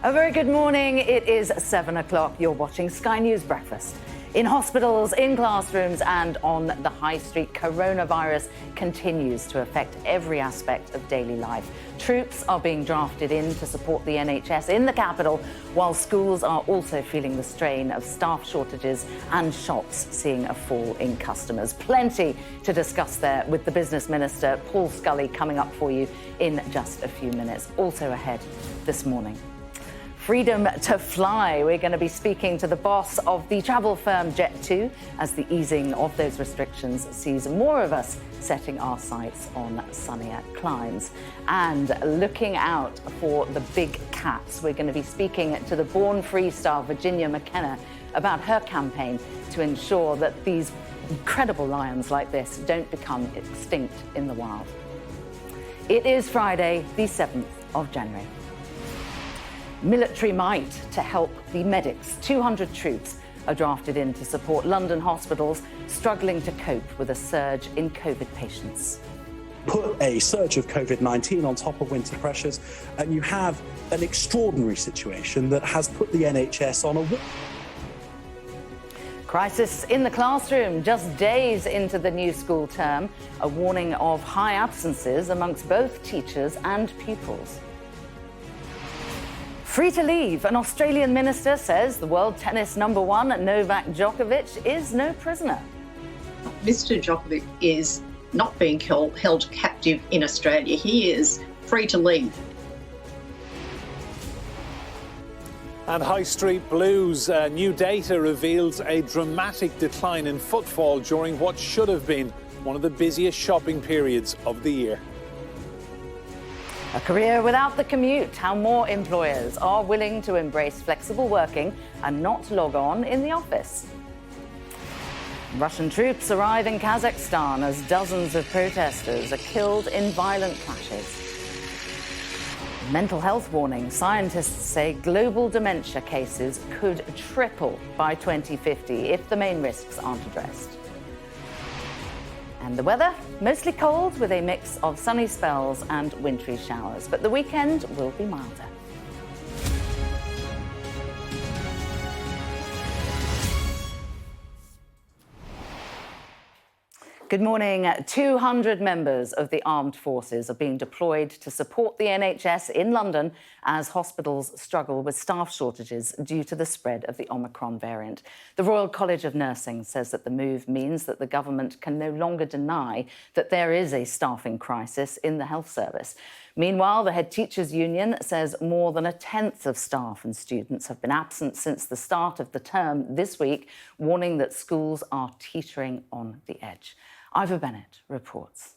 A very good morning. It is 7 o'clock. You're watching Sky News Breakfast. In hospitals, in classrooms and on the high street, coronavirus continues to affect every aspect of daily life. Troops are being drafted in to support the NHS in the capital, while schools are also feeling the strain of staff shortages and shops seeing a fall in customers. Plenty to discuss there with the Business Minister, Paul Scully, coming up for you in just a few minutes. Also ahead this morning, freedom to fly. We're going to be speaking to the boss of the travel firm Jet2 as the easing of those restrictions sees more of us setting our sights on sunnier climes. And looking out for the big cats, we're going to be speaking to the Born Free star Virginia McKenna about her campaign to ensure that these incredible lions like this don't become extinct in the wild. It is Friday, the 7th of January. Military might to help the medics. 200 troops are drafted in to support London hospitals struggling to cope with a surge in COVID patients. Put a surge of COVID-19 on top of winter pressures, and you have an extraordinary situation that has put the NHS on a... Crisis in the classroom just days into the new school term. A warning of high absences amongst both teachers and pupils. Free to leave. An Australian minister says the world tennis number one, Novak Djokovic, is no prisoner. Mr. Djokovic is not being held captive in Australia. He is free to leave. And High Street Blues, new data reveals a dramatic decline in footfall during what should have been one of the busiest shopping periods of the year. A career without the commute, how more employers are willing to embrace flexible working and not log on in the office. Russian troops arrive in Kazakhstan as dozens of protesters are killed in violent clashes. Mental health warning. Scientists say global dementia cases could triple by 2050 if the main risks aren't addressed. And the weather, mostly cold with a mix of sunny spells and wintry showers, but the weekend will be milder. Good morning. 200 members of the armed forces are being deployed to support the NHS in London as hospitals struggle with staff shortages due to the spread of the Omicron variant. The Royal College of Nursing says that the move means that the government can no longer deny that there is a staffing crisis in the health service. Meanwhile, the Head Teachers Union says more than a tenth of staff and students have been absent since the start of the term this week, warning that schools are teetering on the edge. Ivor Bennett reports.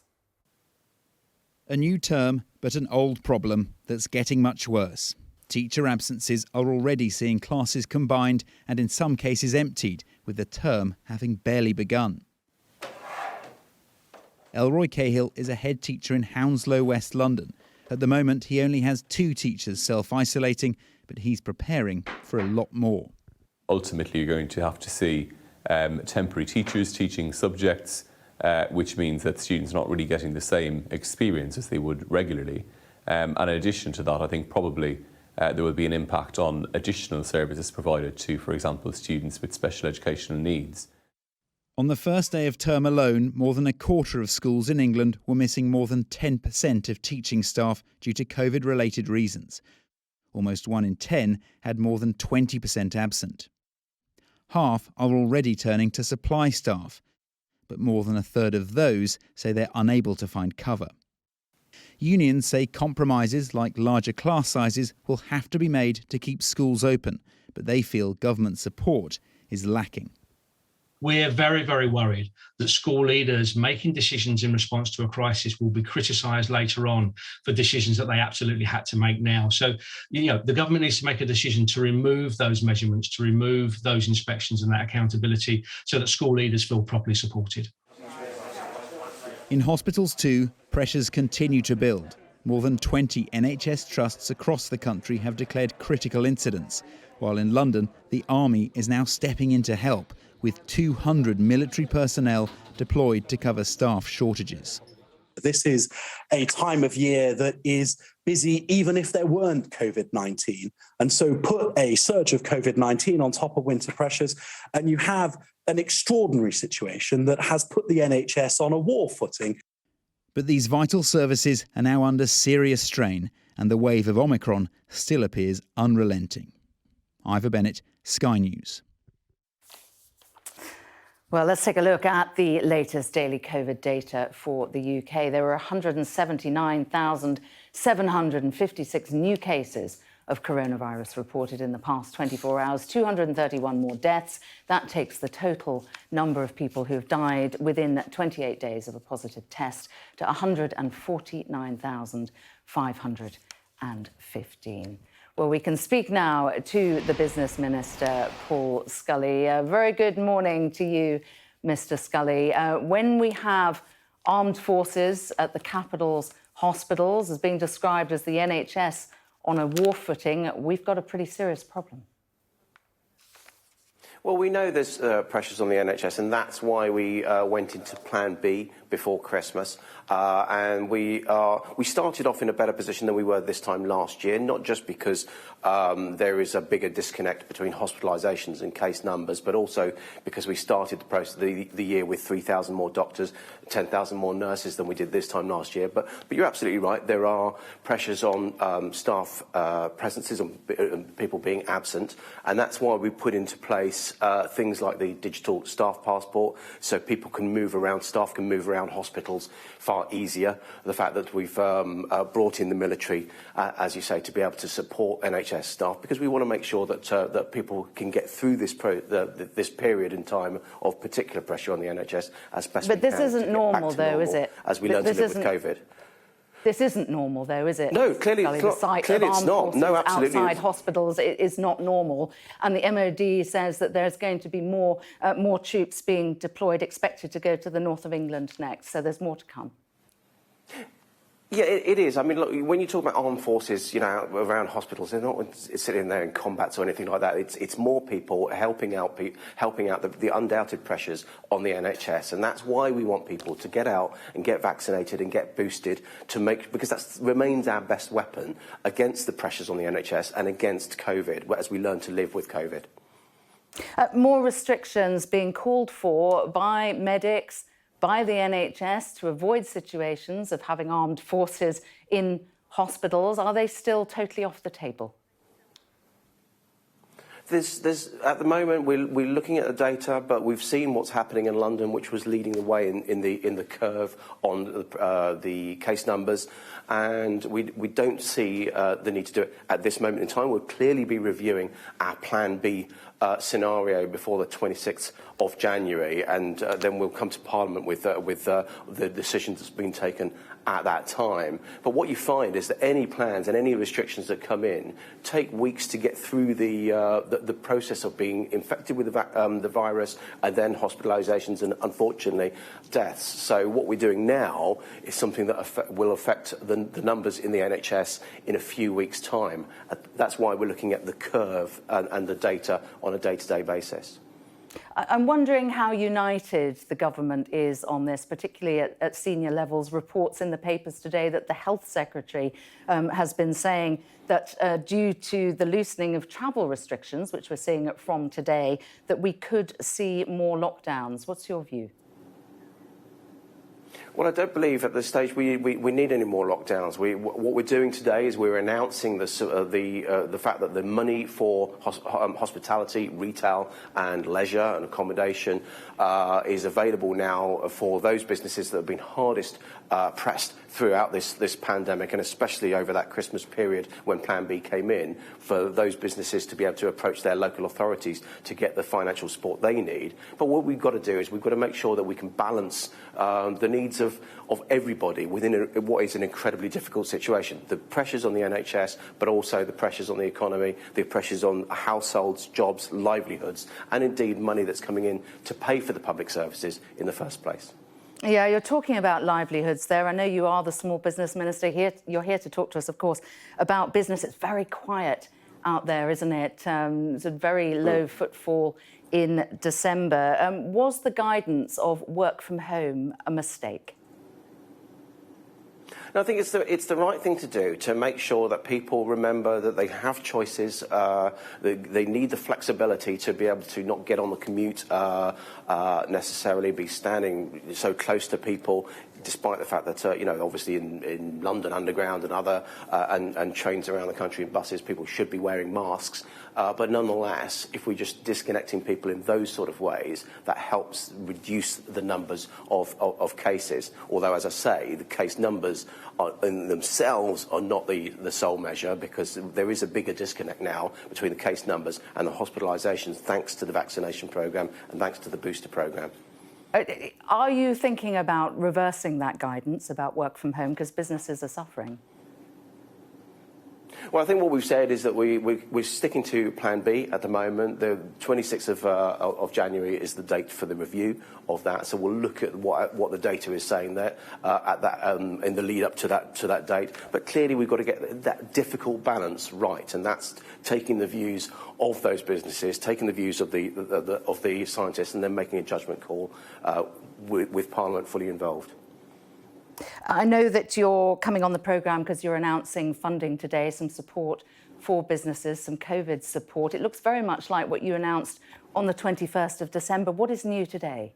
A new term, but an old problem that's getting much worse. Teacher absences are already seeing classes combined and in some cases emptied, with the term having barely begun. Elroy Cahill is a head teacher in Hounslow, West London. At the moment, he only has 2 teachers self-isolating, but he's preparing for a lot more. Ultimately, you're going to have to see temporary teachers teaching subjects, which means that students are not really getting the same experience as they would regularly. And in addition to that, I think probably there will be an impact on additional services provided to, for example, students with special educational needs. On the first day of term alone, more than a quarter of schools in England were missing more than 10% of teaching staff due to COVID-related reasons. Almost 1 in 10 had more than 20% absent. Half are already turning to supply staff, but more than a third of those say they're unable to find cover. Unions say compromises like larger class sizes will have to be made to keep schools open, but they feel government support is lacking. We're very, very worried that school leaders making decisions in response to a crisis will be criticised later on for decisions that they absolutely had to make now. So, the government needs to make a decision to remove those measurements, to remove those inspections and that accountability so that school leaders feel properly supported. In hospitals too, pressures continue to build. More than 20 NHS trusts across the country have declared critical incidents, while in London, the Army is now stepping in to help, with 200 military personnel deployed to cover staff shortages. This is a time of year that is busy even if there weren't COVID-19. And so put a surge of COVID-19 on top of winter pressures, and you have an extraordinary situation that has put the NHS on a war footing. But these vital services are now under serious strain, and the wave of Omicron still appears unrelenting. Ivor Bennett, Sky News. Well, let's take a look at the latest daily COVID data for the UK. There were 179,756 new cases of coronavirus reported in the past 24 hours, 231 more deaths. That takes the total number of people who've died within 28 days of a positive test to 149,515. Well, we can speak now to the Business Minister, Paul Scully. Very good morning to you, Mr. Scully. When we have armed forces at the capital's hospitals as being described as the NHS on a war footing, we've got a pretty serious problem. Well, we know there's pressures on the NHS, and that's why we went into Plan B before Christmas. And we started off in a better position than we were this time last year, not just because there is a bigger disconnect between hospitalisations and case numbers, but also because we started the process the year with 3,000 more doctors, 10,000 more nurses than we did this time last year. But you're absolutely right. There are pressures on staff presences, on people being absent, and that's why we put into place things like the digital staff passport, so people can move around, staff can move around hospitals far easier. The fact that we've brought in the military, as you say, to be able to support NHS staff, because we want to make sure that that people can get through this period in time of particular pressure on the NHS as best we can. But this isn't normal, though, is it? As we learn to live with COVID. This isn't normal, though, is it? No, clearly it's not. The sight Clearly of it's armed not. forces No, absolutely outside hospitals is not normal. And the MOD says that there's going to be more troops being deployed, expected to go to the north of England next. So there's more to come. Yeah, it is. I mean, look, when you talk about armed forces, you know, around hospitals, they're not sitting there in combat or anything like that. It's more people helping out the undoubted pressures on the NHS, and that's why we want people to get out and get vaccinated and get boosted because that remains our best weapon against the pressures on the NHS and against COVID, as we learn to live with COVID. More restrictions being called for by medics, by the NHS to avoid situations of having armed forces in hospitals. Are they still totally off the table? There's at the moment we're looking at the data, but we've seen what's happening in London, which was leading the way in the curve on the case numbers, and we don't see the need to do it at this moment in time. We'll clearly be reviewing our Plan B scenario before the 26th of January, and then we'll come to Parliament with the decisions that's been taken at that time. But what you find is that any plans and any restrictions that come in take weeks to get through the process of being infected with the virus, and then hospitalisations and, unfortunately, deaths. So what we're doing now is something that will affect the numbers in the NHS in a few weeks' time. That's why we're looking at the curve and the data on a day-to-day basis. I'm wondering how united the government is on this, particularly at senior levels. Reports in the papers today that the Health Secretary has been saying that due to the loosening of travel restrictions, which we're seeing from today, that we could see more lockdowns. What's your view? Well, I don't believe at this stage we need any more lockdowns. What we're doing today is we're announcing the fact that the money for hospitality, retail and leisure and accommodation is available now for those businesses that have been hardest pressed throughout this pandemic, and especially over that Christmas period when Plan B came in, for those businesses to be able to approach their local authorities to get the financial support they need. But what we've got to do is we've got to make sure that we can balance the needs of everybody within what is an incredibly difficult situation. The pressures on the NHS, but also the pressures on the economy, the pressures on households, jobs, livelihoods, and indeed money that's coming in to pay for the public services in the first place. Yeah, you're talking about livelihoods there. I know you are the Small Business Minister. You're here to talk to us, of course, about business. It's very quiet out there, isn't it? It's a very low footfall in December. Was the guidance of work from home a mistake? And I think it's the right thing to do to make sure that people remember that they have choices. They need the flexibility to be able to not get on the commute necessarily, be standing so close to people, despite the fact that, obviously in London Underground and other and trains around the country and buses, people should be wearing masks. But nonetheless, if we're just disconnecting people in those sort of ways, that helps reduce the numbers of cases. Although, as I say, the case numbers in themselves are not the sole measure, because there is a bigger disconnect now between the case numbers and the hospitalisations, thanks to the vaccination programme and thanks to the booster programme. Are you thinking about reversing that guidance about work from home because businesses are suffering? Well, I think what we've said is that we're sticking to Plan B at the moment. The 26th of January is the date for the review of that. So we'll look at what the data is saying there in the lead up to that date. But clearly, we've got to get that difficult balance right, and that's taking the views of those businesses, taking the views of the scientists, and then making a judgment call with Parliament fully involved. I know that you're coming on the programme because you're announcing funding today, some support for businesses, some COVID support. It looks very much like what you announced on the 21st of December. What is new today?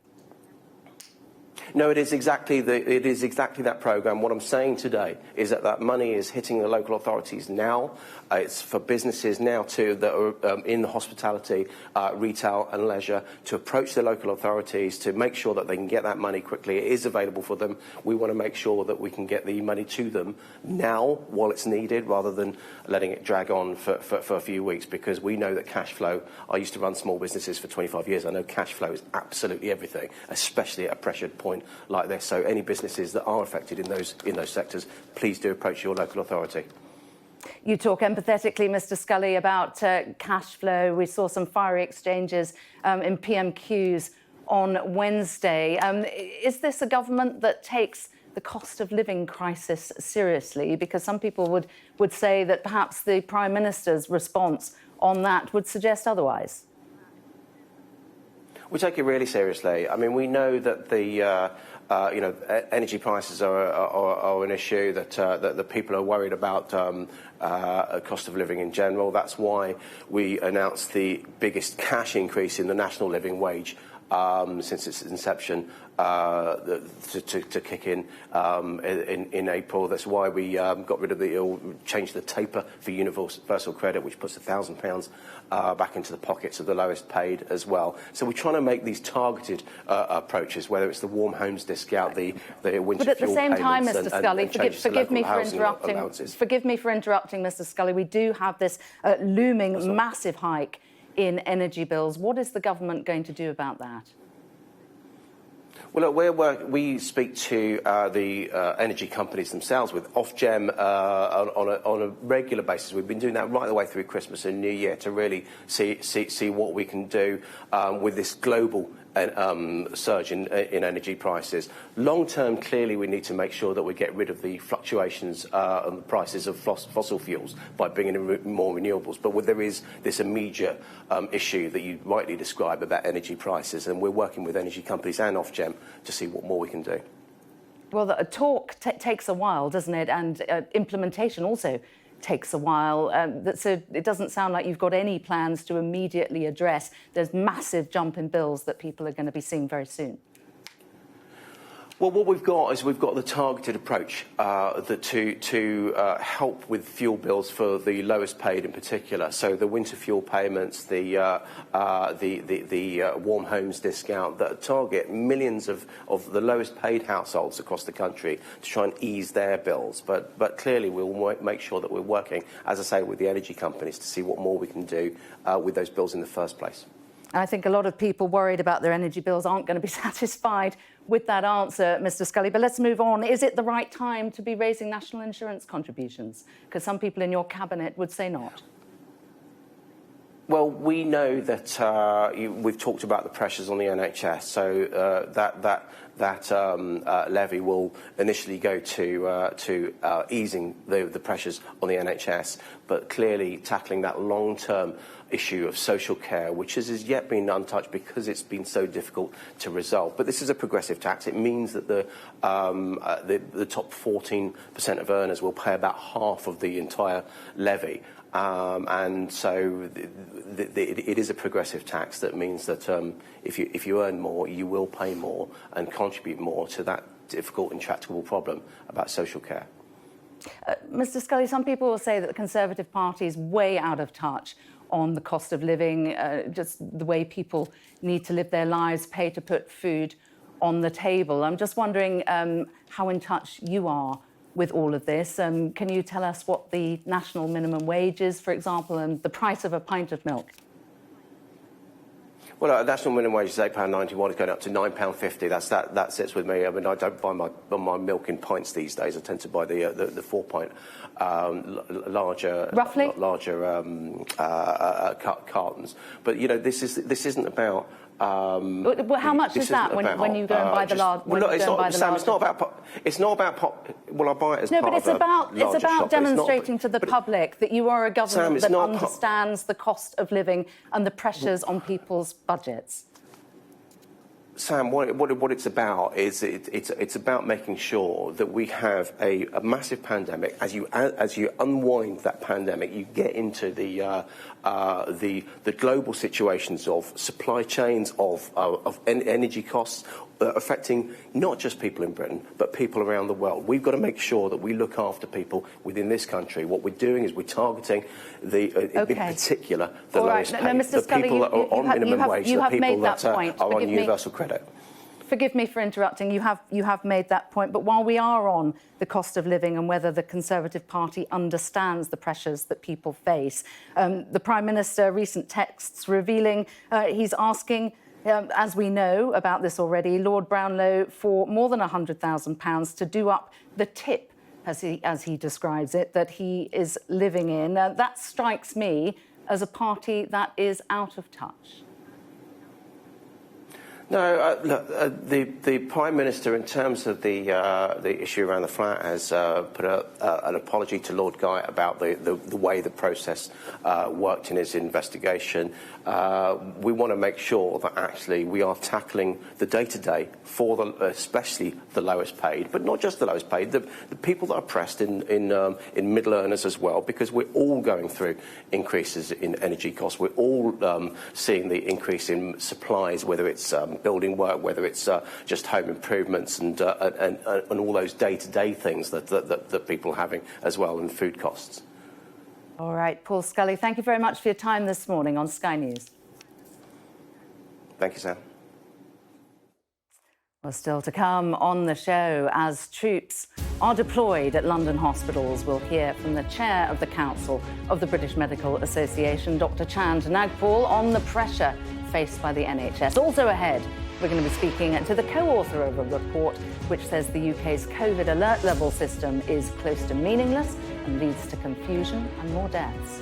No, it is exactly that programme. What I'm saying today is that money is hitting the local authorities now. It's for businesses now too that are in the hospitality, retail and leisure, to approach the local authorities to make sure that they can get that money quickly. It is available for them. We want to make sure that we can get the money to them now while it's needed, rather than letting it drag on for a few weeks, because we know that cash flow, I used to run small businesses for 25 years. I know cash flow is absolutely everything, especially at a pressured point like this. So any businesses that are affected in those sectors, please do approach your local authority. You talk empathetically, Mr. Scully, about cash flow. We saw some fiery exchanges in PMQs on Wednesday. Is this a government that takes the cost of living crisis seriously? Because some people would say that perhaps the Prime Minister's response on that would suggest otherwise. We take it really seriously. I mean, we know that the energy prices are an issue, that the people are worried about cost of living in general. That's why we announced the biggest cash increase in the national living wage since its inception to kick in April. That's why we got rid of changed the taper for universal credit, which puts £1,000 back into the pockets of the lowest paid as well. So we're trying to make these targeted approaches, whether it's the warm homes discount, the winter fuel payments. But at the same time, Mr. Scully, forgive me for interrupting. Forgive me for interrupting, Mr. Scully. We do have this looming massive hike in energy bills. What is the government going to do about that? Well, look, we speak to the energy companies themselves with Ofgem on a regular basis. We've been doing that right the way through Christmas and New Year to really see what we can do with this global surge in energy prices. Long term, clearly, we need to make sure that we get rid of the fluctuations on the prices of fossil fuels by bringing in more renewables. But there is this immediate issue that you rightly describe about energy prices, and we're working with energy companies and Ofgem to see what more we can do. Well, the talk takes a while, doesn't it? And implementation also takes a while. So it doesn't sound like you've got any plans to immediately address those massive jump in bills that people are going to be seeing very soon. Well, what we've got is we've got the targeted approach to help with fuel bills for the lowest paid in particular. So the winter fuel payments, the warm homes discount that target millions of the lowest paid households across the country to try and ease their bills. But clearly we'll make sure that we're working, as I say, with the energy companies to see what more we can do with those bills in the first place. I think a lot of people worried about their energy bills aren't going to be satisfied with that answer, Mr. Scully. But let's move on. Is it the right time to be raising national insurance contributions? Because some people in your cabinet would say not. Well, we know that we've talked about the pressures on the NHS, so that levy will initially go to easing the pressures on the NHS, but clearly tackling that long-term issue of social care, which has yet been untouched because it's been so difficult to resolve. But this is a progressive tax. It means that the top 14% of earners will pay about half of the entire levy. And so it is a progressive tax that means that if you earn more, you will pay more and contribute more to that difficult, intractable problem about social care. Mr. Scully, some people will say that the Conservative Party is way out of touch on the cost of living, just the way people need to live their lives, pay to put food on the table. I'm just wondering how in touch you are with all of this. Can you tell us what the national minimum wage is, for example, and the price of a pint of milk? Well, national minimum wage is £8.91. It's going up to £9.50. That sits with me. I mean, I don't buy my milk in pints these days. I tend to buy the 4-pint larger, roughly larger cartons. But you know, this isn't about. Well, how much is that when you go and buy the large? Well, look, Sam, it's not about. It's not about. Well, I buy it as no, part but it's of about demonstrating to the public that you are a government that understands the cost of living and the pressures on people's budgets. Sam, what it's about is it's about making sure that we have a massive pandemic. As you unwind that pandemic, you get into the global situations of supply chains, of energy costs, affecting not just people in Britain, but people around the world. We've got to make sure that we look after people within this country. What we're doing is we're targeting in particular the lowest paid, the people that are on minimum wage, the people that are on universal credit. Forgive me for interrupting. You have made that point. But while we are on the cost of living and whether the Conservative Party understands the pressures that people face, the Prime Minister, recent texts revealing he's asking, as we know about this already, Lord Brownlow for more than £100,000 to do up the tip, as he describes it, that he is living in. That strikes me as a party that is out of touch. No, look, the Prime Minister, in terms of the issue around the flat, has put an apology to Lord Guy about the way the process worked in his investigation. We want to make sure that actually we are tackling the day-to-day for especially the lowest paid, but not just the lowest paid, the people that are pressed in middle earners as well, because we're all going through increases in energy costs. We're all seeing the increase in supplies, whether it's building work, whether it's just home improvements and all those day-to-day things that people are having as well, and food costs. All right, Paul Scully, thank you very much for your time this morning on Sky News. Thank you, Sam. Well, still to come on the show, as troops are deployed at London hospitals, we'll hear from the chair of the Council of the British Medical Association, Dr. Chand Nagpal, on the pressure faced by the NHS. Also ahead, we're going to be speaking to the co-author of a report which says the UK's COVID alert level system is close to meaningless and leads to confusion and more deaths.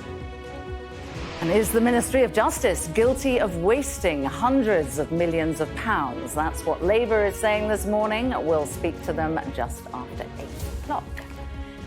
And is the Ministry of Justice guilty of wasting hundreds of millions of pounds? That's what Labour is saying this morning. We'll speak to them just after 8 o'clock.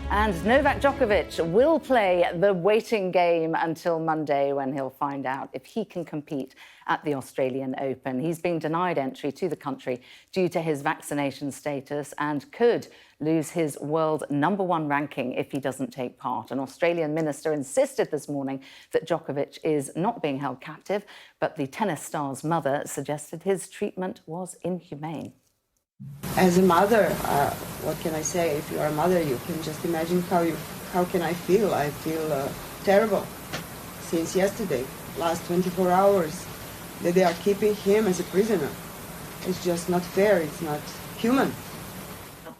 And Novak Djokovic will play the waiting game until Monday, when he'll find out if he can compete at the Australian Open. He's been denied entry to the country due to his vaccination status and could lose his world #1 ranking if he doesn't take part. An Australian minister insisted this morning that Djokovic is not being held captive, but the tennis star's mother suggested his treatment was inhumane. As a mother, what can I say? If you are a mother, you can just imagine how can I feel. I feel terrible since yesterday, last 24 hours, that they are keeping him as a prisoner. It's just not fair. It's not human.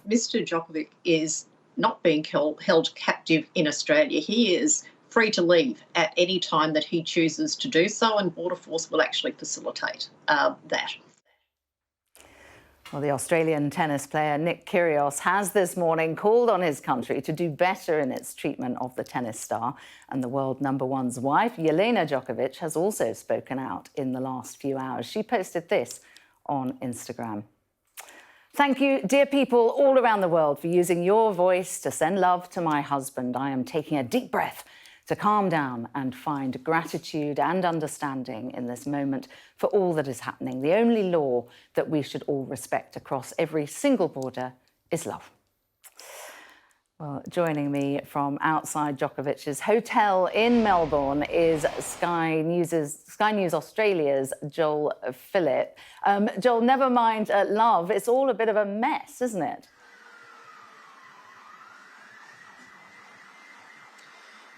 Mr. Djokovic is not being held captive in Australia. He is free to leave at any time that he chooses to do so, and Border Force will actually facilitate that. Well, the Australian tennis player Nick Kyrgios has this morning called on his country to do better in its treatment of the tennis star. And the world #1's wife, Jelena Djokovic, has also spoken out in the last few hours. She posted this on Instagram. Thank you, dear people all around the world, for using your voice to send love to my husband. I am taking a deep breath to calm down and find gratitude and understanding in this moment for all that is happening. The only law that we should all respect across every single border is love. Well, joining me from outside Djokovic's hotel in Melbourne is Sky News Australia's Joel Phillip. Joel, never mind love, it's all a bit of a mess, isn't it?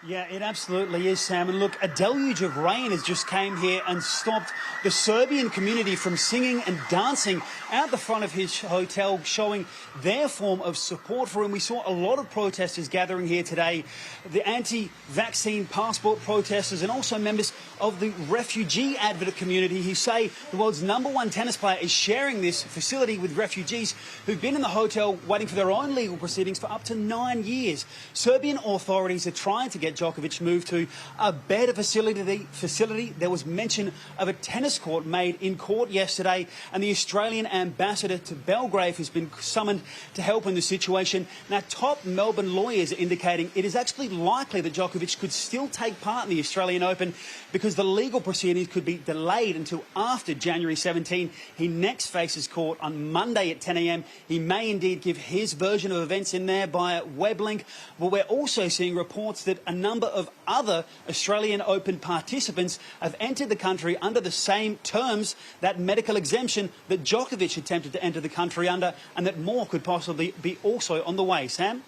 Yeah, it absolutely is, Sam. And look, a deluge of rain has just came here and stopped the Serbian community from singing and dancing out the front of his hotel, showing their form of support for him. We saw a lot of protesters gathering here today, the anti-vaccine passport protesters and also members of the refugee advocate community who say the world's #1 tennis player is sharing this facility with refugees who've been in the hotel waiting for their own legal proceedings for up to 9 years. Serbian authorities are trying to get Djokovic moved to a better facility. There was mention of a tennis court made in court yesterday, and the Australian ambassador to Belgrade has been summoned to help in the situation. Now, top Melbourne lawyers are indicating it is actually likely that Djokovic could still take part in the Australian Open because the legal proceedings could be delayed until after January 17. He next faces court on Monday at 10 a.m. He may indeed give his version of events in there via web link, but we're also seeing reports that a number of other Australian Open participants have entered the country under the same terms, that medical exemption that Djokovic attempted to enter the country under, and that more could possibly be also on the way. Sam?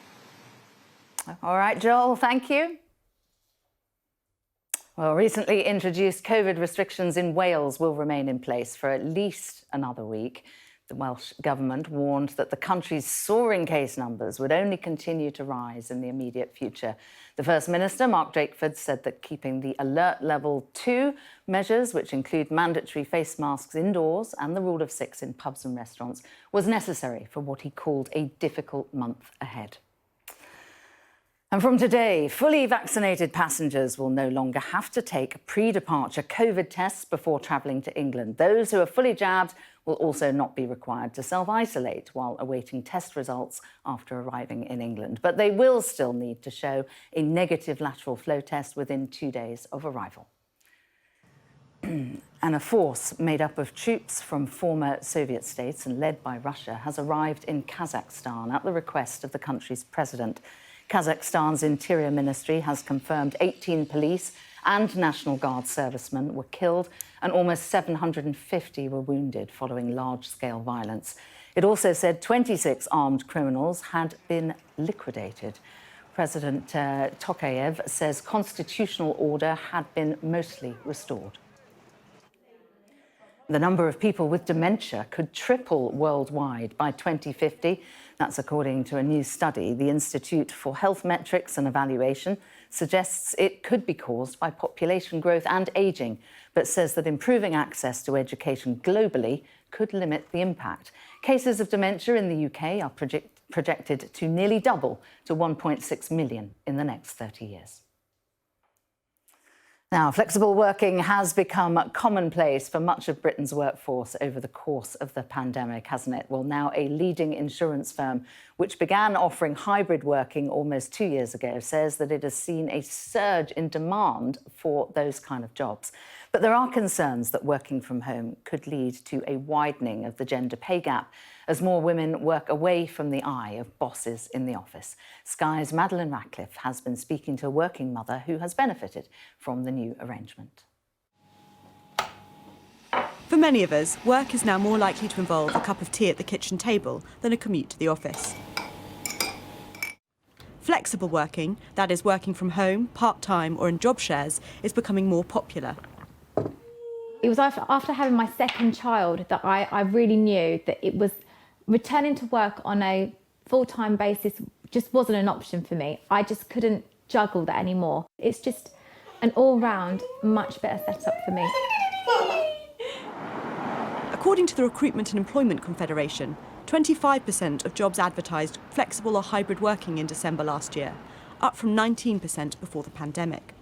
All right, Joel, thank you. Well, recently introduced COVID restrictions in Wales will remain in place for at least another week. The Welsh Government warned that the country's soaring case numbers would only continue to rise in the immediate future. The First Minister, Mark Drakeford, said that keeping the alert level 2 measures, which include mandatory face masks indoors and the rule of 6 in pubs and restaurants, was necessary for what he called a difficult month ahead. And from today, fully vaccinated passengers will no longer have to take pre-departure COVID tests before travelling to England. Those who are fully jabbed will also not be required to self-isolate while awaiting test results after arriving in England. But they will still need to show a negative lateral flow test within 2 days of arrival. And a force made up of troops from former Soviet states and led by Russia has arrived in Kazakhstan at the request of the country's president. Kazakhstan's Interior Ministry has confirmed 18 police and National Guard servicemen were killed and almost 750 were wounded following large-scale violence. It also said 26 armed criminals had been liquidated. President Tokayev says constitutional order had been mostly restored. The number of people with dementia could triple worldwide by 2050. That's according to a new study. The Institute for Health Metrics and Evaluation suggests it could be caused by population growth and ageing, but says that improving access to education globally could limit the impact. Cases of dementia in the UK are projected to nearly double to 1.6 million in the next 30 years. Now, flexible working has become commonplace for much of Britain's workforce over the course of the pandemic, hasn't it? Well, now a leading insurance firm, which began offering hybrid working almost 2 years ago, says that it has seen a surge in demand for those kind of jobs. But there are concerns that working from home could lead to a widening of the gender pay gap as more women work away from the eye of bosses in the office. Sky's Madeleine Ratcliffe has been speaking to a working mother who has benefited from the new arrangement. For many of us, work is now more likely to involve a cup of tea at the kitchen table than a commute to the office. Flexible working, that is working from home, part-time or in job shares, is becoming more popular. It was after having my second child that I really knew that it was returning to work on a full-time basis just wasn't an option for me. I just couldn't juggle that anymore. It's just an all-round much better setup for me. According to the Recruitment and Employment Confederation, 25% of jobs advertised flexible or hybrid working in December last year, up from 19% before the pandemic.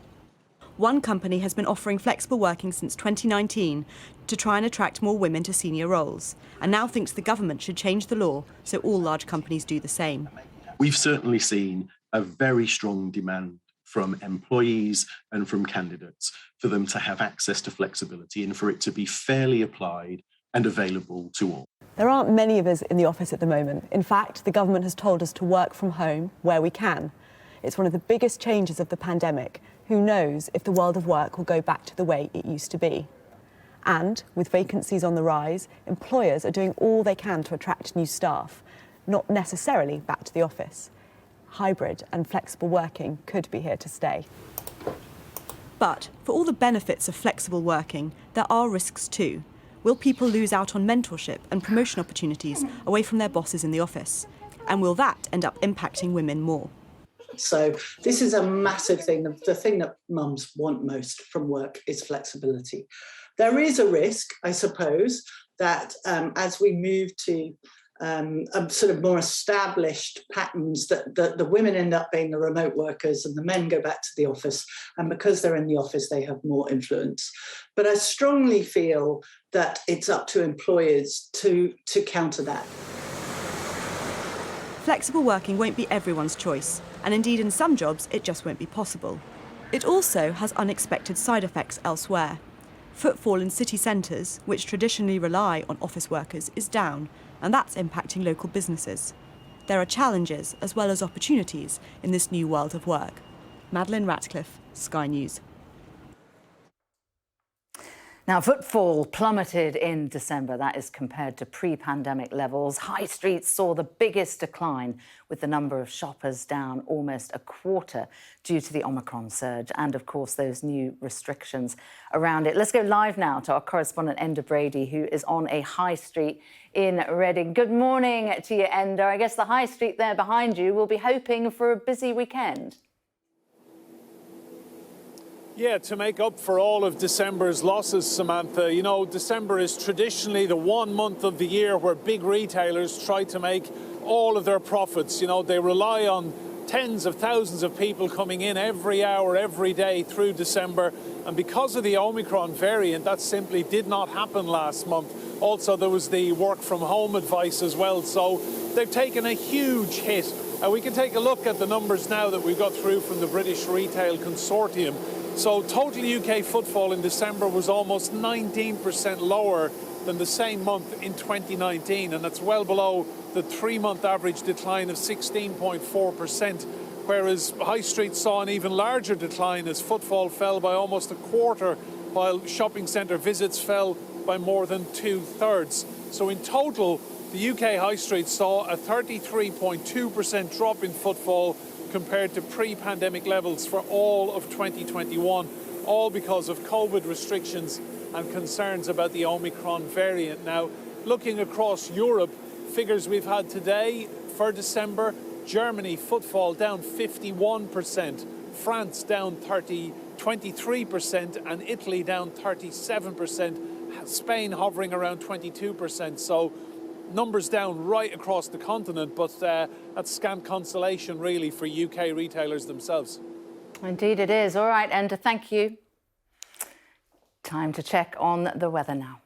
One company has been offering flexible working since 2019 to try and attract more women to senior roles, and now thinks the government should change the law so all large companies do the same. We've certainly seen a very strong demand from employees and from candidates for them to have access to flexibility and for it to be fairly applied and available to all. There aren't many of us in the office at the moment. In fact, the government has told us to work from home where we can. It's one of the biggest changes of the pandemic. Who knows if the world of work will go back to the way it used to be? And with vacancies on the rise, employers are doing all they can to attract new staff, not necessarily back to the office. Hybrid and flexible working could be here to stay. But for all the benefits of flexible working, there are risks too. Will people lose out on mentorship and promotion opportunities away from their bosses in the office? And will that end up impacting women more? So this is a massive thing. The thing that mums want most from work is flexibility. There is a risk, I suppose, that as we move to sort of more established patterns, that the women end up being the remote workers and the men go back to the office, and because they're in the office they have more influence. But I strongly feel that it's up to employers to counter that. Flexible working won't be everyone's choice, and indeed in some jobs it just won't be possible. It also has unexpected side effects elsewhere. Footfall in city centres, which traditionally rely on office workers, is down, and that's impacting local businesses. There are challenges as well as opportunities in this new world of work. Madeline Ratcliffe, Sky News. Now, footfall plummeted in December. That is compared to pre-pandemic levels. High streets saw the biggest decline, with the number of shoppers down almost a quarter due to the Omicron surge and, of course, those new restrictions around it. Let's go live now to our correspondent, Enda Brady, who is on a high street in Reading. Good morning to you, Enda. I guess the high street there behind you will be hoping for a busy weekend. Yeah, to make up for all of December's losses, Samantha. You know, December is traditionally the one month of the year where big retailers try to make all of their profits. You know, they rely on tens of thousands of people coming in every hour, every day through December. And because of the Omicron variant, that simply did not happen last month. Also, there was the work from home advice as well. So they've taken a huge hit. We can take a look at the numbers now that we got through from the British Retail Consortium. So total UK footfall in December was almost 19% lower than the same month in 2019, and that's well below the 3-month average decline of 16.4%, whereas High Street saw an even larger decline as footfall fell by almost a quarter, while shopping centre visits fell by more than 2/3. So in total, the UK High Street saw a 33.2% drop in footfall compared to pre-pandemic levels for all of 2021, all because of COVID restrictions and concerns about the Omicron variant. Now, looking across Europe, figures we've had today for December: Germany footfall down 51%, France down 23%, and Italy down 37%, Spain hovering around 22%. So numbers down right across the continent, but that's scant consolation really for UK retailers themselves. Indeed it is. All right, Enda, thank you. Time to check on the weather now.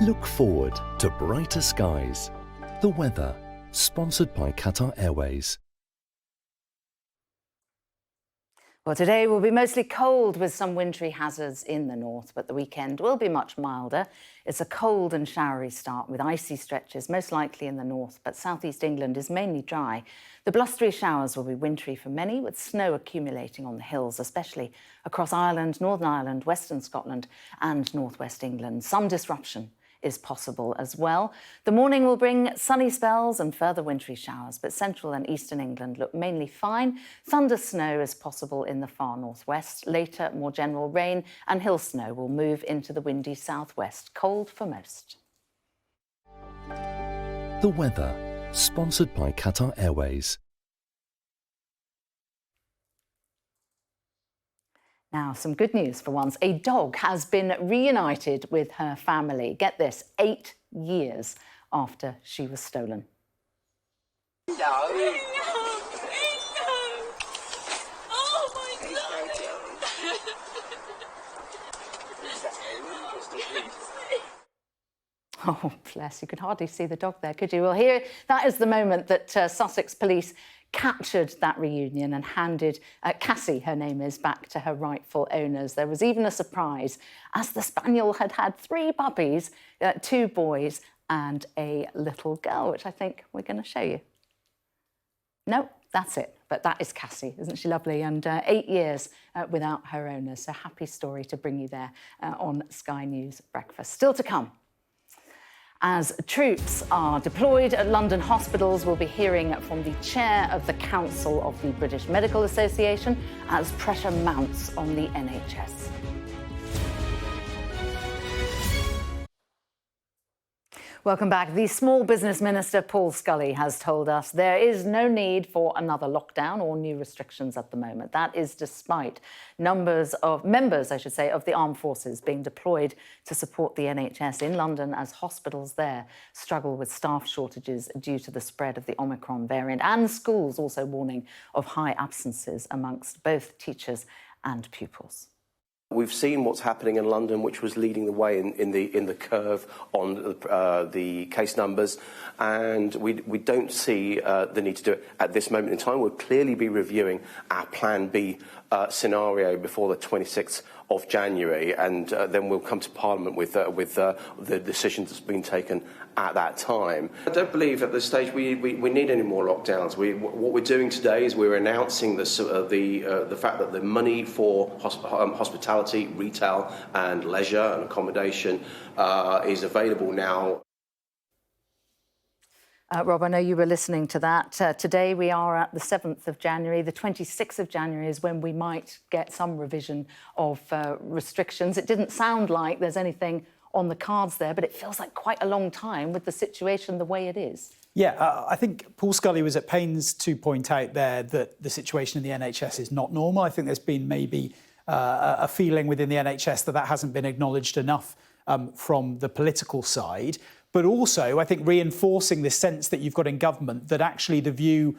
Look forward to brighter skies. The weather, sponsored by Qatar Airways. Well, today will be mostly cold with some wintry hazards in the north, but the weekend will be much milder. It's a cold and showery start with icy stretches, most likely in the north, but southeast England is mainly dry. The blustery showers will be wintry for many, with snow accumulating on the hills, especially across Ireland, Northern Ireland, Western Scotland and northwest England. Some disruption is possible as well. The morning will bring sunny spells and further wintry showers, but central and eastern England look mainly fine. Thunder snow is possible in the far northwest. Later, more general rain and hill snow will move into the windy southwest. Cold for most. The weather, sponsored by Qatar Airways. Now, some good news for once. A dog has been reunited with her family. Get this, 8 years after she was stolen. Oh my God. Oh, bless, you could hardly see the dog there, could you? Well, here, that is the moment that Sussex police captured that reunion and handed Cassie, her name is, back to her rightful owners. There was even a surprise, as the spaniel had had 3 puppies, 2 boys and a little girl, which I think we're going to show you. No, that's it. But that is Cassie, isn't she lovely? And 8 years without her owners. So happy story to bring you there on Sky News Breakfast. Still to come. As troops are deployed at London hospitals, we'll be hearing from the chair of the Council of the British Medical Association as pressure mounts on the NHS. Welcome back. The Small Business Minister, Paul Scully, has told us there is no need for another lockdown or new restrictions at the moment. That is despite members, of the armed forces being deployed to support the NHS in London as hospitals there struggle with staff shortages due to the spread of the Omicron variant, and schools also warning of high absences amongst both teachers and pupils. We've seen what's happening in London, which was leading the way in the curve on the case numbers, and we don't see the need to do it at this moment in time. We'll clearly be reviewing our Plan B scenario before the 26th of January, and then we'll come to Parliament with the decisions that's been taken at that time. I don't believe at this stage we need any more lockdowns. What we're doing today is we're announcing the fact that the money for hospitality, retail and leisure and accommodation is available now. Rob, I know you were listening to that. Today we are at the 7th of January. The 26th of January is when we might get some revision of restrictions. It didn't sound like there's anything on the cards there, but it feels like quite a long time with the situation the way it is. Yeah, I think Paul Scully was at pains to point out there that the situation in the NHS is not normal. I think there's been maybe a feeling within the NHS that hasn't been acknowledged enough from the political side. But also, I think, reinforcing this sense that you've got in government that actually the view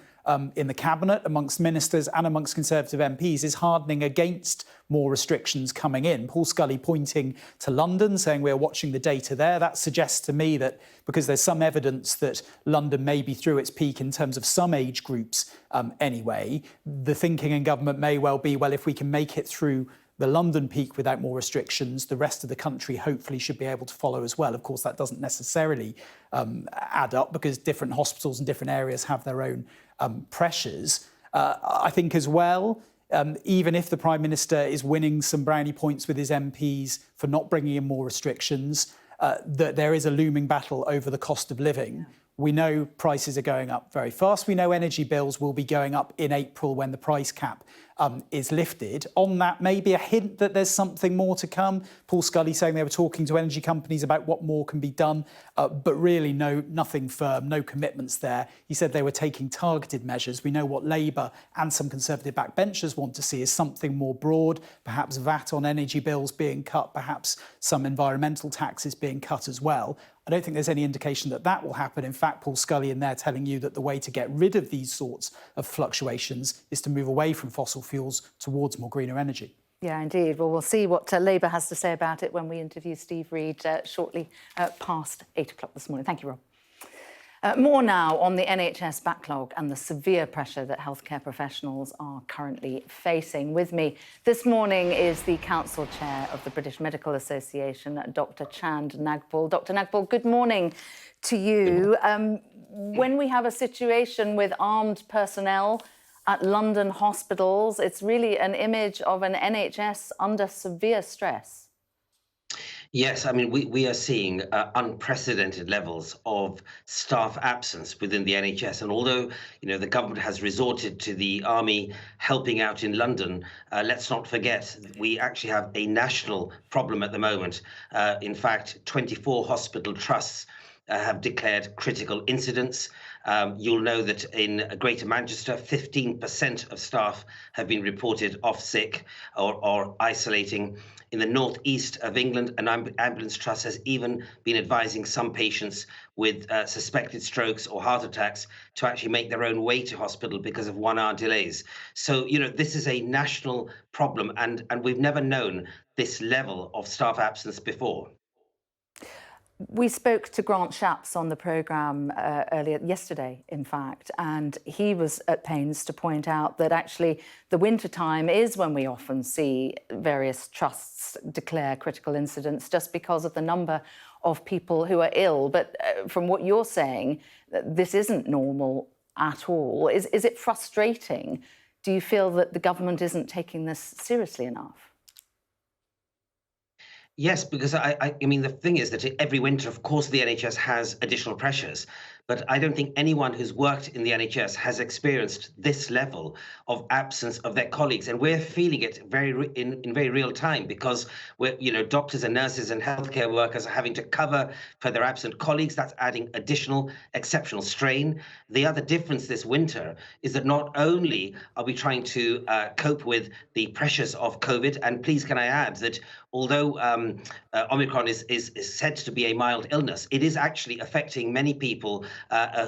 in the Cabinet, amongst ministers and amongst Conservative MPs, is hardening against more restrictions coming in. Paul Scully pointing to London, saying we're watching the data there. That suggests to me that because there's some evidence that London may be through its peak in terms of some age groups anyway, the thinking in government may well be, well, if we can make it through the London peak without more restrictions, the rest of the country hopefully should be able to follow as well. Of course, that doesn't necessarily add up because different hospitals and different areas have their own pressures. I think as well, even if the Prime Minister is winning some brownie points with his MPs for not bringing in more restrictions, that there is a looming battle over the cost of living. We know prices are going up very fast. We know energy bills will be going up in April when the price cap is lifted. On that, maybe a hint that there's something more to come. Paul Scully saying they were talking to energy companies about what more can be done, but really nothing firm, no commitments there. He said they were taking targeted measures. We know what Labour and some Conservative backbenchers want to see is something more broad, perhaps VAT on energy bills being cut, perhaps some environmental taxes being cut as well. I don't think there's any indication that that will happen. In fact, Paul Scully in there telling you that the way to get rid of these sorts of fluctuations is to move away from fossil fuels towards more greener energy. Yeah, indeed. Well, we'll see what Labour has to say about it when we interview Steve Reed shortly past 8 o'clock this morning. Thank you, Rob. More now on the NHS backlog and the severe pressure that healthcare professionals are currently facing. With me this morning is the Council Chair of the British Medical Association, Dr. Chand Nagpal. Dr. Nagpal, good morning to you. When we have a situation with armed personnel at London hospitals, it's really an image of an NHS under severe stress. Yes, I mean, we are seeing unprecedented levels of staff absence within the NHS. And although, the government has resorted to the army helping out in London, let's not forget we actually have a national problem at the moment. In fact, 24 hospital trusts have declared critical incidents. You'll know that in Greater Manchester, 15% of staff have been reported off sick or isolating. in the northeast of England, an ambulance trust has even been advising some patients with suspected strokes or heart attacks to actually make their own way to hospital because of 1 hour delays. So, this is a national problem, and we've never known this level of staff absence before. We spoke to Grant Shapps on the programme yesterday, in fact, and he was at pains to point out that actually the winter time is when we often see various trusts declare critical incidents just because of the number of people who are ill. But from what you're saying, this isn't normal at all. Is it frustrating? Do you feel that the government isn't taking this seriously enough? Yes, because I mean, the thing is that every winter, of course, the NHS has additional pressures. But I don't think anyone who's worked in the NHS has experienced this level of absence of their colleagues. And we're feeling it in very real time because doctors and nurses and healthcare workers are having to cover for their absent colleagues. That's adding additional exceptional strain. The other difference this winter is that not only are we trying to cope with the pressures of COVID, and please can I add that although Omicron is said to be a mild illness, it is actually affecting many people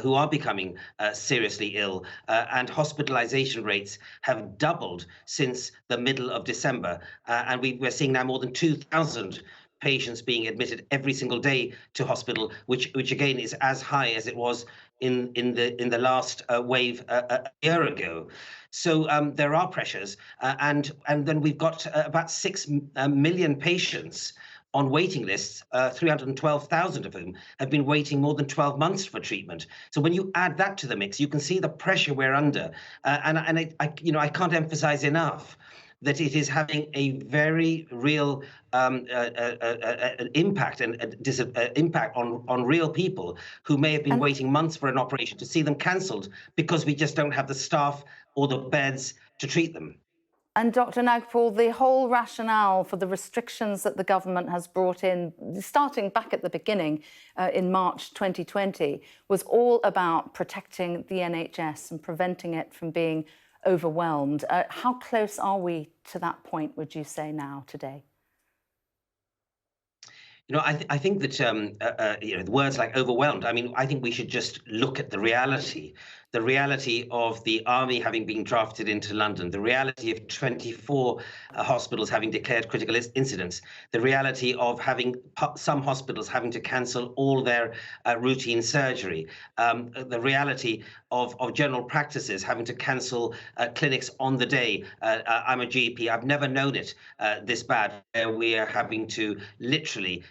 who are becoming seriously ill, and hospitalization rates have doubled since the middle of December. And we're seeing now more than 2,000 patients being admitted every single day to hospital, which again is as high as it was in the last wave a year ago. So there are pressures, and then we've got about 6 million patients on waiting lists, 312,000 of whom have been waiting more than 12 months for treatment. So when you add that to the mix, you can see the pressure we're under, and I can't emphasize enough that it is having a very real impact and impact on real people who may have been waiting months for an operation, to see them cancelled because we just don't have the staff or the beds to treat them. And Dr. Nagpal, the whole rationale for the restrictions that the government has brought in, starting back at the beginning in March 2020, was all about protecting the NHS and preventing it from being overwhelmed. How close are we to that point, would you say, now, today? I think that the words like overwhelmed, I think we should just look at the reality of the army having been drafted into London, the reality of 24 hospitals having declared critical incidents, the reality of having some hospitals having to cancel all their routine surgery, the reality of general practices having to cancel clinics on the day. I'm a GP. I've never known it this bad. We are having to literally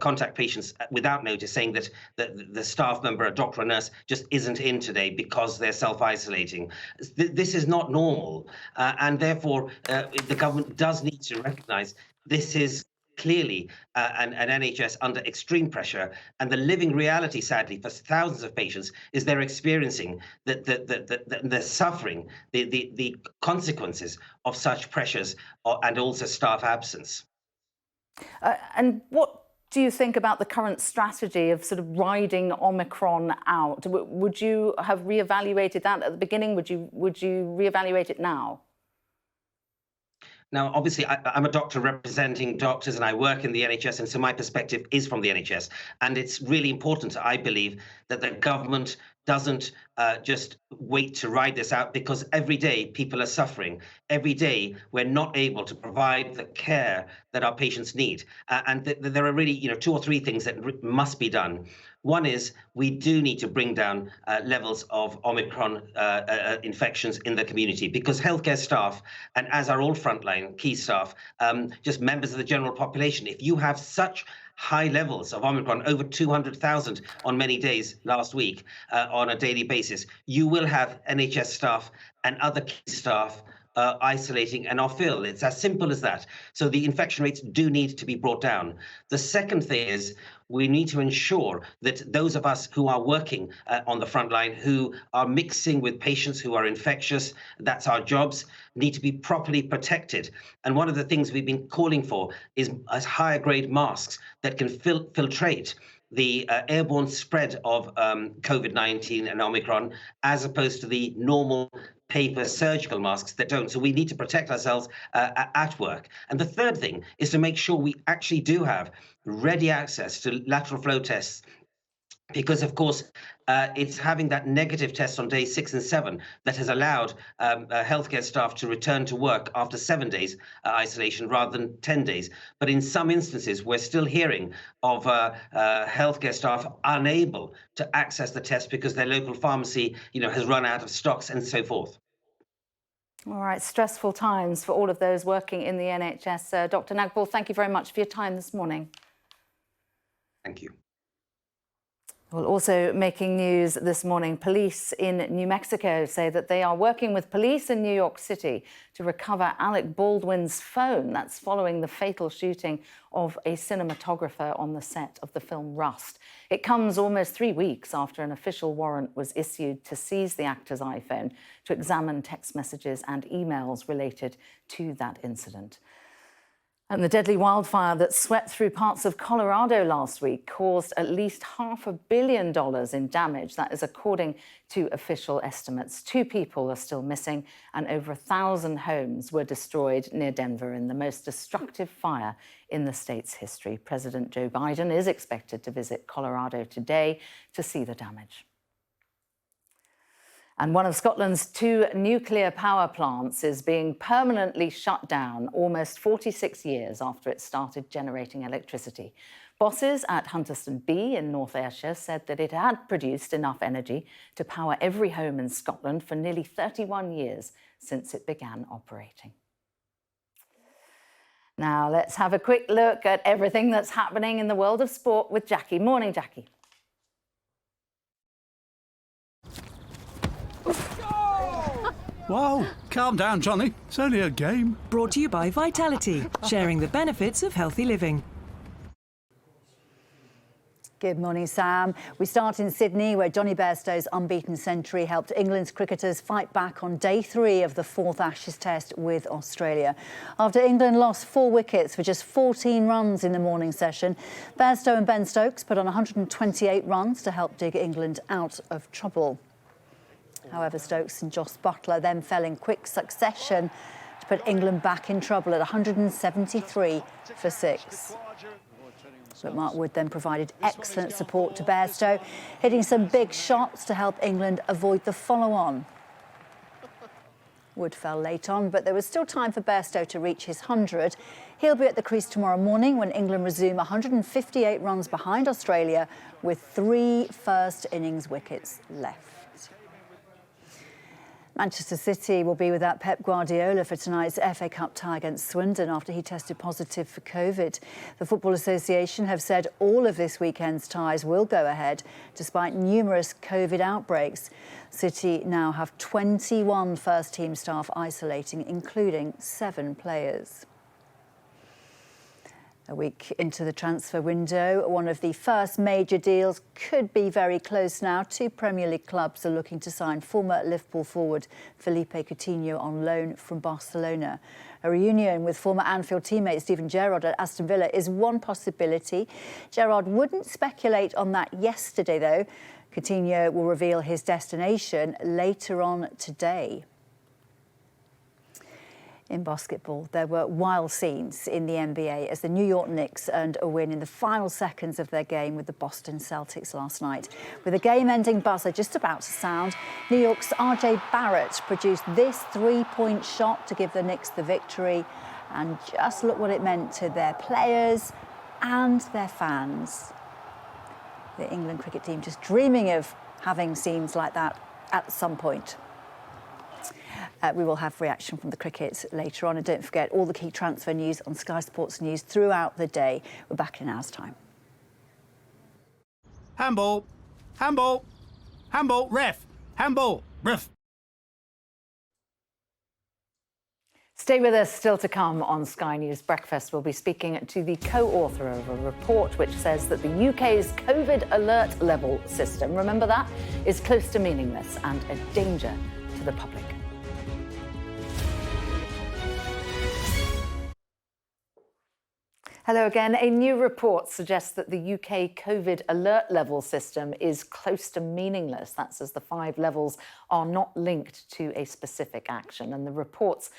contact patients without notice, saying that the staff member, a doctor or nurse, just isn't in today because they're self-isolating. This is not normal, and therefore the government does need to recognise this is clearly an NHS under extreme pressure, and the living reality, sadly, for thousands of patients is they're experiencing the suffering, the consequences of such pressures, and also staff absence. And what do you think about the current strategy of sort of riding Omicron out? Would you have reevaluated that at the beginning? Would you reevaluate it now? Now, obviously, I'm a doctor representing doctors, and I work in the NHS, and so my perspective is from the NHS. And it's really important, I believe, that the government doesn't just wait to ride this out, because every day people are suffering. Every day we're not able to provide the care that our patients need. And there are really, 2 or 3 things that must be done. One is we do need to bring down levels of Omicron infections in the community, because healthcare staff, and as are all frontline key staff, just members of the general population, if you have such high levels of Omicron, over 200,000 on many days last week on a daily basis, you will have NHS staff and other key staff isolating and off ill. It's as simple as that. So the infection rates do need to be brought down. The second thing is we need to ensure that those of us who are working on the front line, who are mixing with patients who are infectious, that's our jobs, need to be properly protected. And one of the things we've been calling for is higher grade masks that can filtrate the airborne spread of COVID-19 and Omicron, as opposed to the normal paper surgical masks that don't. So we need to protect ourselves at work. And the third thing is to make sure we actually do have ready access to lateral flow tests, because, of course, it's having that negative test on day 6 and 7 that has allowed healthcare staff to return to work after 7 days isolation rather than 10 days. But in some instances, we're still hearing of healthcare staff unable to access the test because their local pharmacy, has run out of stocks and so forth. All right, stressful times for all of those working in the NHS. Dr. Nagpal, thank you very much for your time this morning. Thank you. Well, also making news this morning, police in New Mexico say that they are working with police in New York City to recover Alec Baldwin's phone. That's following the fatal shooting of a cinematographer on the set of the film Rust. It comes almost 3 weeks after an official warrant was issued to seize the actor's iPhone to examine text messages and emails related to that incident. And the deadly wildfire that swept through parts of Colorado last week caused at least $500 million in damage. That is according to official estimates. 2 people are still missing and over 1,000 homes were destroyed near Denver in the most destructive fire in the state's history. President Joe Biden is expected to visit Colorado today to see the damage. And one of Scotland's 2 nuclear power plants is being permanently shut down almost 46 years after it started generating electricity. Bosses at Hunterston B in North Ayrshire said that it had produced enough energy to power every home in Scotland for nearly 31 years since it began operating. Now let's have a quick look at everything that's happening in the world of sport with Jackie. Morning, Jackie. Whoa, calm down, Johnny. It's only a game. Brought to you by Vitality, sharing the benefits of healthy living. Good morning, Sam. We start in Sydney, where Jonny Bairstow's unbeaten century helped England's cricketers fight back on day 3 of the 4th Ashes Test with Australia. After England lost 4 wickets for just 14 runs in the morning session, Bairstow and Ben Stokes put on 128 runs to help dig England out of trouble. However, Stokes and Jos Buttler then fell in quick succession to put England back in trouble at 173 for 6. But Mark Wood then provided excellent support to Bairstow, hitting some big shots to help England avoid the follow-on. Wood fell late on, but there was still time for Bairstow to reach his 100. He'll be at the crease tomorrow morning when England resume 158 runs behind Australia with 3 first innings wickets left. Manchester City will be without Pep Guardiola for tonight's FA Cup tie against Swindon after he tested positive for COVID. The Football Association have said all of this weekend's ties will go ahead despite numerous COVID outbreaks. City now have 21 first-team staff isolating, including 7 players. A week into the transfer window, one of the first major deals could be very close now. 2 Premier League clubs are looking to sign former Liverpool forward Felipe Coutinho on loan from Barcelona. A reunion with former Anfield teammate Steven Gerrard at Aston Villa is one possibility. Gerrard wouldn't speculate on that yesterday, though. Coutinho will reveal his destination later on today. In basketball, there were wild scenes in the NBA as the New York Knicks earned a win in the final seconds of their game with the Boston Celtics last night. With a game-ending buzzer just about to sound, New York's RJ Barrett produced this 3-point shot to give the Knicks the victory. And just look what it meant to their players and their fans. The England cricket team just dreaming of having scenes like that at some point. We will have reaction from the cricket later on. And don't forget all the key transfer news on Sky Sports News throughout the day. We're back in an hour's time. Handball. Handball. Handball. Ref. Handball. Ref. Stay with us. Still to come on Sky News Breakfast, we'll be speaking to the co-author of a report which says that the UK's COVID alert level system, remember that, is close to meaningless and a danger to the public. Hello again. A new report suggests that the UK COVID alert level system is close to meaningless. That's as the 5 levels are not linked to a specific action. And the report's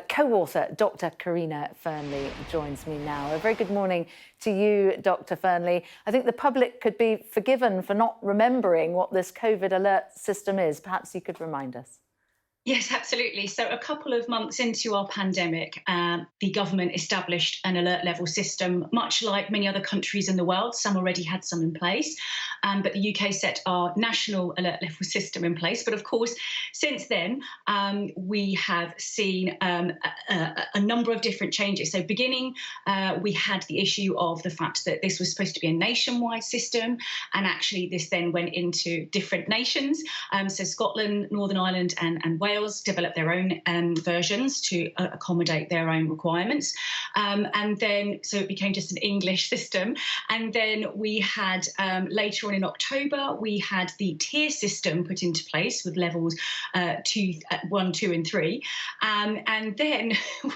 co-author, Dr. Karina Fernley, joins me now. A very good morning to you, Dr. Fernley. I think the public could be forgiven for not remembering what this COVID alert system is. Perhaps you could remind us. Yes, absolutely. So a couple of months into our pandemic, the government established an alert level system, much like many other countries in the world. Some already had some in place, but the UK set our national alert level system in place. But of course, since then, we have seen a number of different changes. So beginning, we had the issue of the fact that this was supposed to be a nationwide system, and actually this then went into different nations. So Scotland, Northern Ireland and Wales developed their own versions to accommodate their own requirements. And then, so it became just an English system. And then we had, later on in October, we had the tier system put into place with levels 1, 2 and 3. And then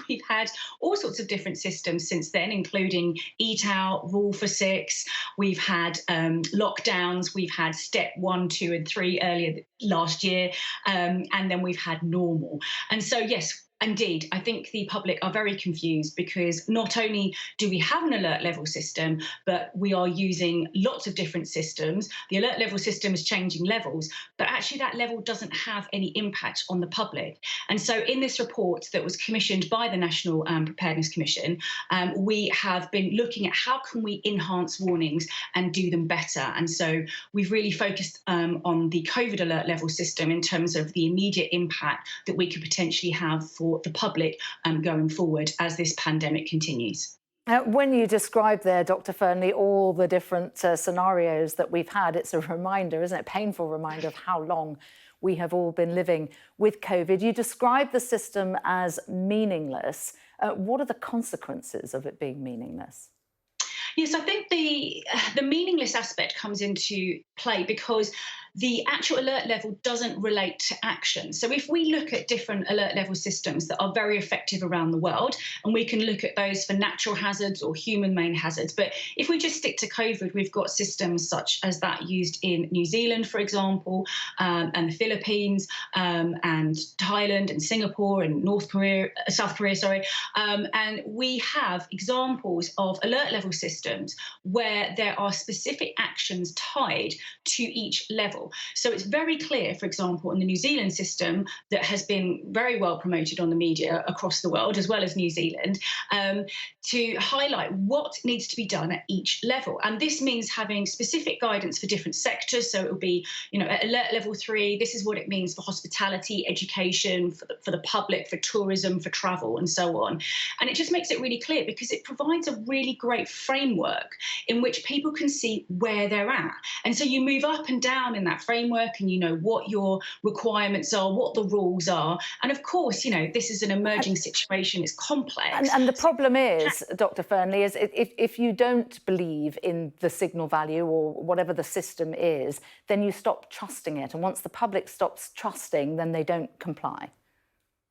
we've had all sorts of different systems since then, including Eat Out, Rule for 6. We've had lockdowns. We've had step 1, 2 and 3 earlier last year. And then we've had normal. And so, yes, indeed, I think the public are very confused because not only do we have an alert level system, but we are using lots of different systems. The alert level system is changing levels, but actually that level doesn't have any impact on the public. And so in this report that was commissioned by the National Preparedness Commission, we have been looking at how can we enhance warnings and do them better. And so we've really focused on the COVID alert level system in terms of the immediate impact that we could potentially have for the public going forward as this pandemic continues. When you describe there, Dr. Fernley, all the different scenarios that we've had, it's a reminder, isn't it? A painful reminder of how long we have all been living with COVID. You describe the system as meaningless. What are the consequences of it being meaningless? Yes, I think the meaningless aspect comes into play because the actual alert level doesn't relate to action. So if we look at different alert level systems that are very effective around the world, and we can look at those for natural hazards or human-made hazards, but if we just stick to COVID, we've got systems such as that used in New Zealand, for example, and the Philippines, and Thailand and Singapore and South Korea, and we have examples of alert level systems where there are specific actions tied to each level. So it's very clear, for example, in the New Zealand system that has been very well promoted on the media across the world, as well as New Zealand, to highlight what needs to be done at each level. And this means having specific guidance for different sectors. So it will be, at alert level 3, this is what it means for hospitality, education, for the public, for tourism, for travel, and so on. And it just makes it really clear because it provides a really great framework in which people can see where they're at. And so you move up and down in that framework and you know what your requirements are, what the rules are. And of course, this is an emerging situation, it's complex. And the problem is, Dr. Fernley, is if you don't believe in the signal value or whatever the system is, then you stop trusting it. And once the public stops trusting, then they don't comply.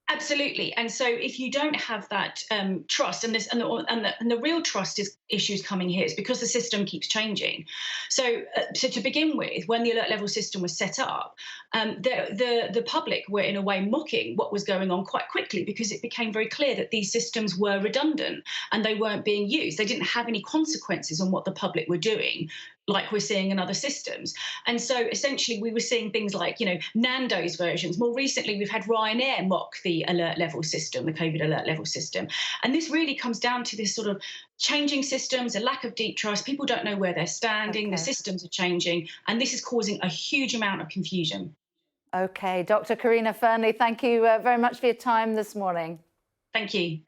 Absolutely. And so if you don't have that trust, and the real trust issues coming here is because the system keeps changing. So to begin with, when the alert level system was set up, the public were in a way mocking what was going on quite quickly because it became very clear that these systems were redundant and they weren't being used. They didn't have any consequences on what the public were doing, like we're seeing in other systems. And so essentially we were seeing things like, Nando's versions. More recently, we've had Ryanair mock the alert level system, the COVID alert level system. And this really comes down to this sort of changing systems, a lack of deep trust. People don't know where they're standing. The systems are changing. And this is causing a huge amount of confusion. OK, Dr. Karina Fernley, thank you very much for your time this morning. Thank you.